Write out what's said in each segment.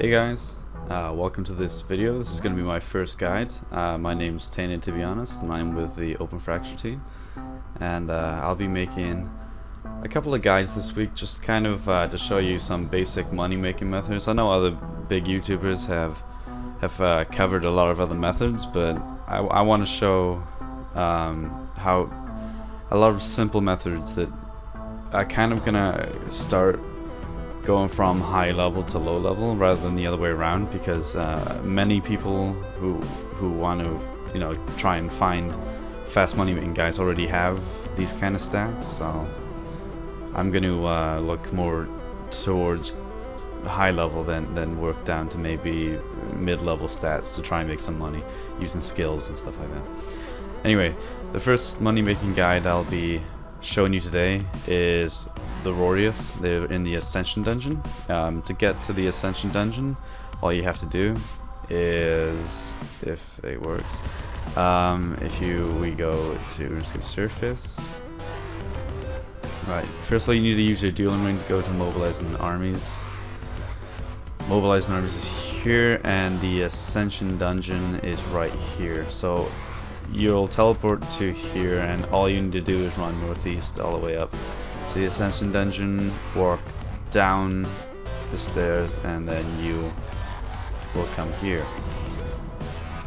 Hey guys, welcome to this video. This is going to be my first guide. My name's Tane, to be honest, and I'm with the Open Fracture team. And I'll be making a couple of guides this week, just kind of to show you some basic money-making methods. I know other big YouTubers have covered a lot of other methods, but I want to show how a lot of simple methods that are kind of gonna start going from high level to low level rather than the other way around, because many people who want to try and find fast money making guys already have these kind of stats. So I'm going to look more towards high level than work down to maybe mid-level stats to try and make some money using skills and stuff like that. Anyway, the first money making guide I'll be showing you today is the Rorius. They're in the Ascension Dungeon. To get to the Ascension Dungeon, all you have to do is, if it works, we go to Runescape Surface. Right, first of all you need to use your dueling ring to go to Mobilizing Armies. Mobilizing Armies is here, and the Ascension Dungeon is right here. So you'll teleport to here, and all you need to do is run northeast all the way up to the Ascension Dungeon, walk down the stairs, and then you will come here.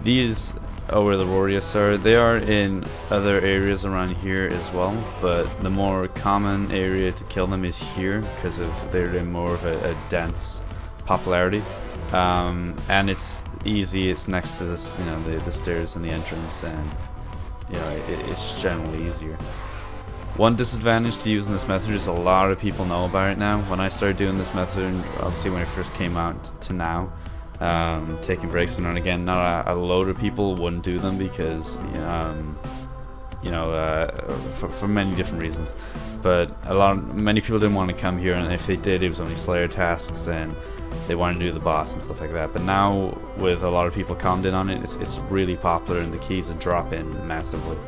These are where the Rorius are. They are in other areas around here as well, but the more common area to kill them is here because they're in more of a dense popularity, and it's easy. It's next to this, the stairs and the entrance, and it's generally easier. One disadvantage to using this method is a lot of people know about it now. When I started doing this method, obviously when it first came out to now, taking breaks now and again, not a load of people wouldn't do them because for many different reasons. But many people didn't want to come here, and if they did, it was only Slayer tasks and they wanted to do the boss and stuff like that. But now, with a lot of people calmed in on it, it's really popular, and the keys are dropping massively.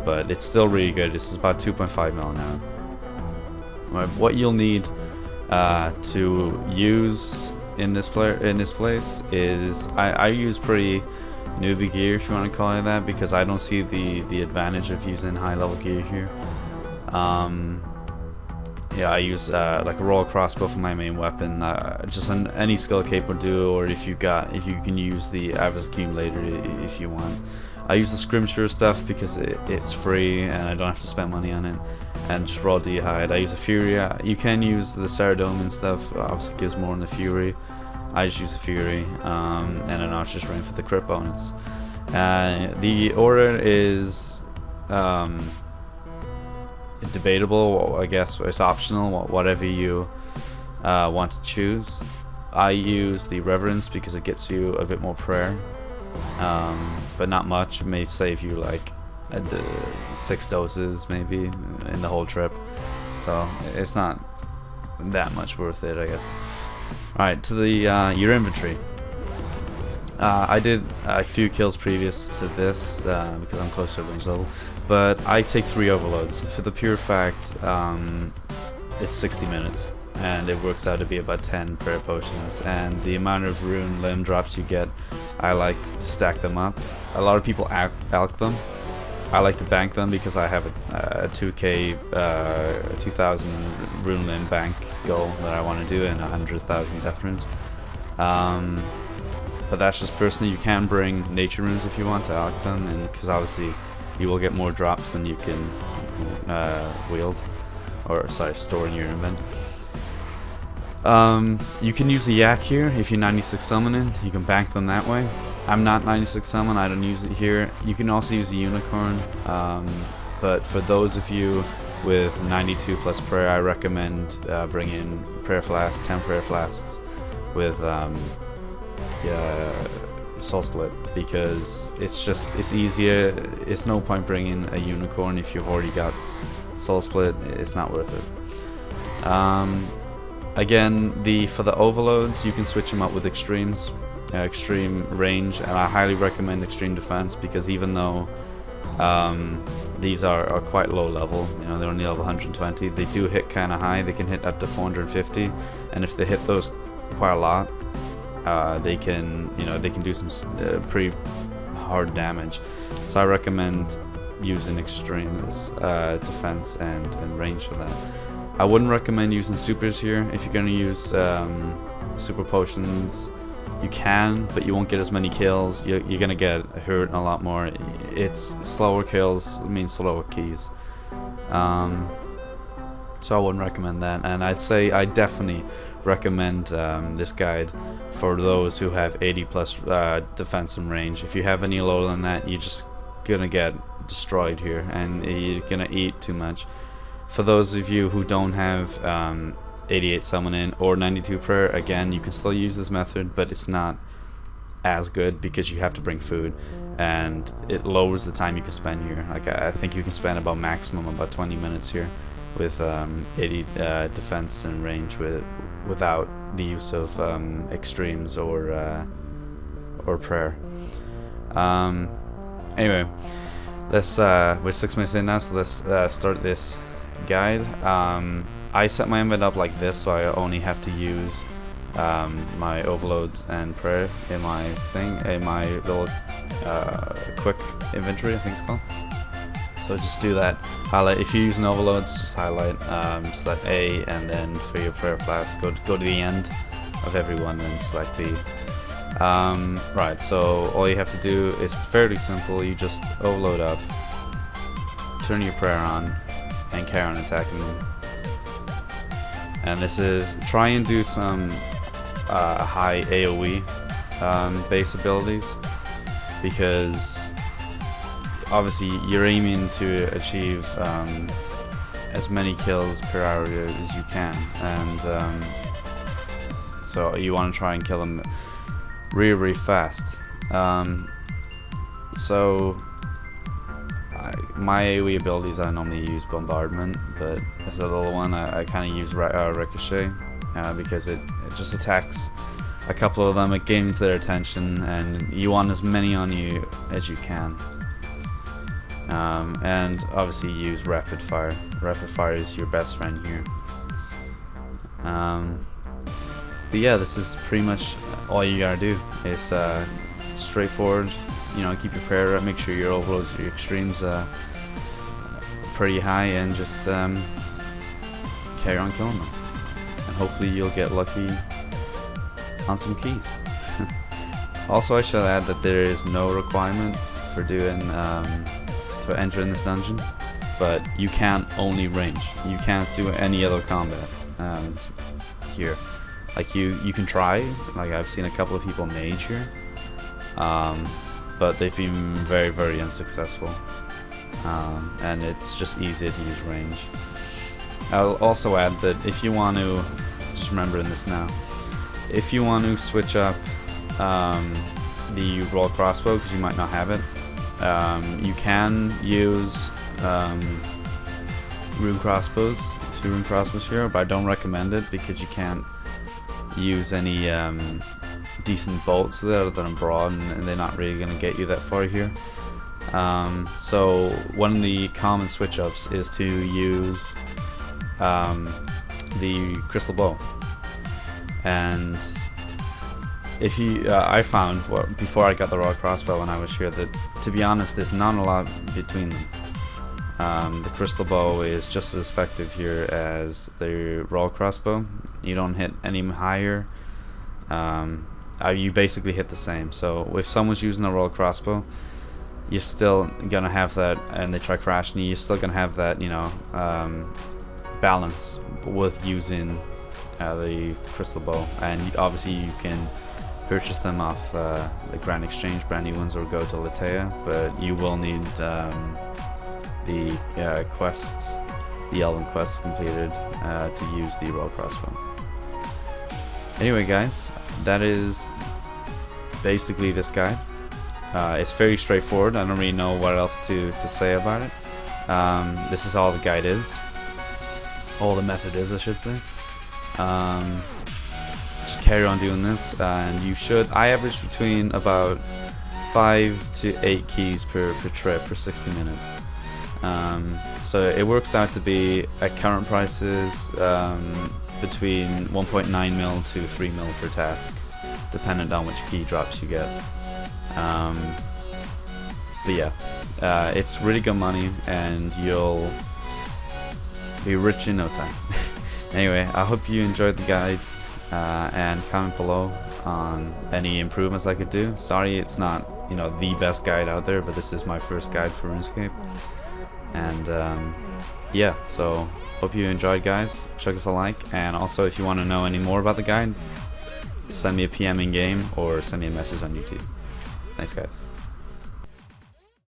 But it's still really good. This is about 2.5 mil now. Right, what you'll need to use in this place is I use pretty newbie gear, if you want to call it that, because I don't see the advantage of using high level gear here. I use like a royal crossbow for my main weapon. Just on any skill cape will do, or if you can use the Avis accumulator if you want. I use the Scrimshaw stuff because it's free and I don't have to spend money on it, and just raw D'hide. I use a Fury. You can use the Saradome and stuff, obviously gives more in the Fury. I just use a Fury, and an Archer's Ring for the crit bonus. The aura is debatable, I guess. It's optional, whatever you want to choose. I use the Reverence because it gets you a bit more prayer, but not much. It may save you like 6 doses maybe in the whole trip, so it's not that much worth it, I guess. Alright, to the your inventory. I did a few kills previous to this because I'm close to range level, but I take 3 overloads for the pure fact it's 60 minutes, and it works out to be about 10 prayer potions, and the amount of rune limb drops you get, I like to stack them up. A lot of people alch them. I like to bank them because I have a 2k 2000 rune limb bank goal that I want to do, and 100,000 death runes. But that's just personally. You can bring nature runes if you want to alch them, and because obviously you will get more drops than you can wield, or sorry, store in your invent. You can use the yak here if you're 96 summoning. You can bank them that way. I'm not 96 summon, I don't use it here. You can also use a unicorn, but for those of you with 92 plus prayer, I recommend bringing prayer flasks, 10 prayer flasks with soul split, because it's easier. It's no point bringing a unicorn if you've already got soul split. It's not worth it. Again, for the overloads, you can switch them up with extremes, extreme range, and I highly recommend extreme defense, because even though these are quite low level, they're only level 120, they do hit kind of high. They can hit up to 450, and if they hit those quite a lot, they can do some pretty hard damage. So I recommend using extremes, defense and range for that. I wouldn't recommend using supers here. If you're gonna use super potions, you can, but you won't get as many kills. You're gonna get hurt a lot more. It's slower kills, means slower keys. So I wouldn't recommend that, and I'd say I definitely recommend this guide for those who have 80 plus defense and range. If you have any lower than that, you're just gonna get destroyed here, and you're gonna eat too much. For those of you who don't have 88 summoning or 92 prayer, again, you can still use this method, but it's not as good because you have to bring food, and it lowers the time you can spend here. Like I think you can spend about maximum about 20 minutes here with 80 defense and range without the use of extremes or prayer. Anyway, let's we're 6 minutes in now, so let's start this guide. I set my invent up like this, so I only have to use my overloads and prayer in my thing, in my little quick inventory, I think it's called. So just do that. Highlight if you're using overloads, just highlight, select A, and then for your prayer class, go to the end of everyone and select B. Right, so all you have to do is fairly simple. You just overload up, turn your prayer on, and carry on attacking them. And this is, try and do some high AoE base abilities, because obviously you're aiming to achieve as many kills per hour as you can, and so you want to try and kill them really fast. So my AoE abilities, I normally use bombardment, but as a little one I kind of use ricochet, because it just attacks a couple of them, it gains their attention, and you want as many on you as you can. And obviously use rapid fire. Rapid fire is your best friend here. But yeah, this is pretty much all you gotta do. It's straightforward. You know, keep your prayer up, make sure your overloads, your extremes pretty high, and just carry on killing them. And hopefully you'll get lucky on some keys. Also, I should add that there is no requirement for doing to enter in this dungeon, but you can't only range. You can't do any other combat here. Like you can try. Like I've seen a couple of people mage here, but they've been very unsuccessful, and it's just easier to use range. I'll also add that if you want to, just remembering this now, if you want to switch up the roll crossbow, because you might not have it, you can use rune crossbows, 2 rune crossbows here, but I don't recommend it because you can't use any decent bolts there other than broad, and they're not really going to get you that far here. So one of the common switch ups is to use the crystal bow, and if you I found before I got the raw crossbow when I was here that, to be honest, there's not a lot between them. The crystal bow is just as effective here as the raw crossbow. You don't hit any higher. You basically hit the same. So if someone's using a raw crossbow, you're still gonna have that, and they try crashing you, you're still gonna have that, you know, balance with using the crystal bow. And obviously you can purchase them off the Grand Exchange, brand new ones, or go to Latea, but you will need the quests, the Elven quests completed to use the raw crossbow. Anyway guys, that is basically this guide. It's very straightforward. I don't really know what else to say about it. This is all the guide is. All the method is, I should say. Just carry on doing this, and you should. I average between about 5 to 8 keys per trip for 60 minutes. So it works out to be, at current prices, between 1.9 mil to 3 mil per task. dependent on which key drops you get. But yeah, it's really good money, and you'll be rich in no time. Anyway, I hope you enjoyed the guide, and comment below on any improvements I could do. Sorry it's not, you know, the best guide out there, but this is my first guide for RuneScape. And yeah, so hope you enjoyed, guys. Chuck us a like, and also if you want to know any more about the guide, send me a PM in game or send me a message on YouTube. Thanks, guys.